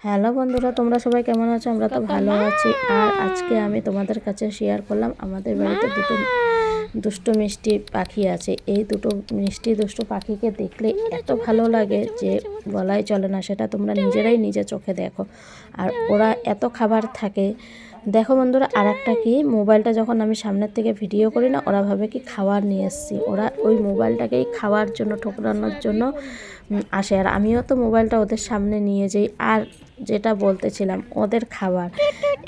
Hello বন্ধুরা, তোমরা সবাই কেমন আছো? আমরা তো ভালো আছি। আর আজকে আমি তোমাদের কাছে শেয়ার করলাম আমাদের বাড়িতে দুটো দুষ্টু মিষ্টি পাখি আছে। এই দুটো মিষ্টি দুষ্টু পাখিকে দেখলে এত ভালো লাগে যে বলাই চলে না। সেটা তোমরা নিজেরাই নিজে চোখে দেখো। আর ওরা এত খাবার থাকে। দেখো বন্ধুরা, আর একটা কি, মোবাইলটা যখন আমি সামনের থেকে ভিডিও করি না, ওরা ভাবে কি খাবার নিয়ে এসেছি। ওরা ওই মোবাইলটাকেই খাওয়ার জন্য, ঠোকরানোর জন্য আসে। আর আমিও তো মোবাইলটা ওদের সামনে নিয়ে যাই। আর যেটা বলতেছিলাম, ওদের খাবার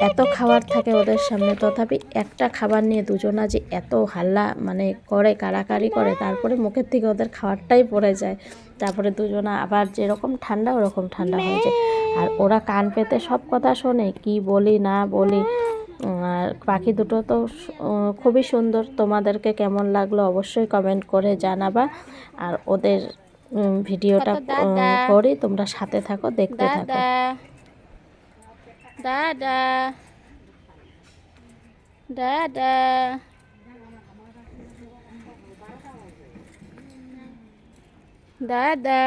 এত খাবার থাকে ওদের সামনে, তথাপি একটা খাবার নিয়ে দুজনা যে এত হাল্লা মানে করে, কাড়াকাড়ি করে, তারপরে মুখের থেকে ওদের খাবারটাই পড়ে যায়। তারপরে দুজনা আবার যেরকম ঠান্ডা ওরকম ঠান্ডা হয়ে যায়। আর ওরা কান পেতে সব কথা শোনে, কি বলি না বলি। আর পাখি দুটো তো খুবই সুন্দর। তোমাদেরকে কেমন লাগলো অবশ্যই কমেন্ট করে জানাবা। আর ওদের ভিডিওটা করি, তোমরা সাথে থাকো, দেখতে থাকো। দাদা দাদা দাদা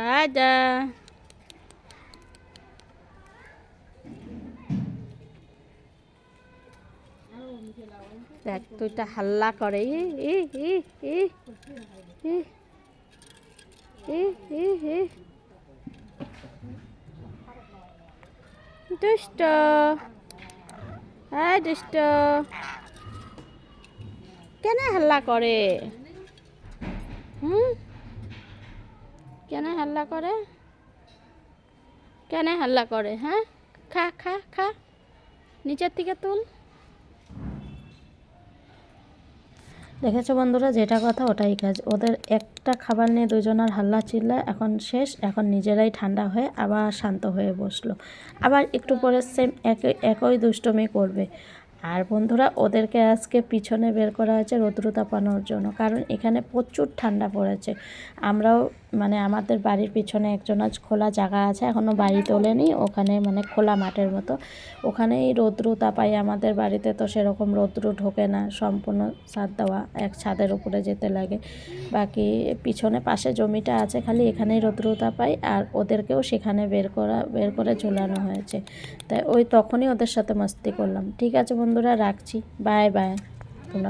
দাদা দেখ, তুইটা হাল্লা করে। ই ই ই ই ই ই ই ই দুষ্ট, হ্যাঁ দুষ্ট, কেন হাল্লা করে? কেন হাল্লা করে? কেন হাল্লা করে? হ্যাঁ, খা খা খা, নিচের থেকে তুল। দেখেছো বন্ধুরা, যেটা কথা ওটাই কাজ। ওদের একটা খাবার নিয়ে দুজনের হাল্লা চিল্লা এখন শেষ। এখন নিজেরাই ঠান্ডা হয়ে আবার শান্ত হয়ে বসলো। আবার একটু পরে সেম একই দুষ্টুমি করবে। আর বন্ধুরা, ওদেরকে আজকে পিছনে বের করা হয়েছে রৌদ্র তাপানোর জন্য, কারণ এখানে প্রচুর ঠান্ডা পড়েছে। আমরাও মানে আমাদের বাড়ির পিছনে একজন আজ খোলা জায়গা আছে, এখনও বাড়ি তোলেনি, ওখানে মানে খোলা মাঠের মতো, ওখানেই রৌদ্র তাপাই। আমাদের বাড়িতে তো সেরকম রৌদ্র ঢোকে না, সম্পূর্ণ ছাদ দেওয়া, এক ছাদের উপরে যেতে লাগে। বাকি পিছনে পাশে জমিটা আছে, খালি এখানেই রৌদ্র তাপাই। আর ওদেরকেও সেখানে বের করে ঝোলানো হয়েছে। তাই ওই তখনই ওদের সাথে মস্তি করলাম। ঠিক আছে বন্ধুরা, রাখছি। Bye bye. তোমরা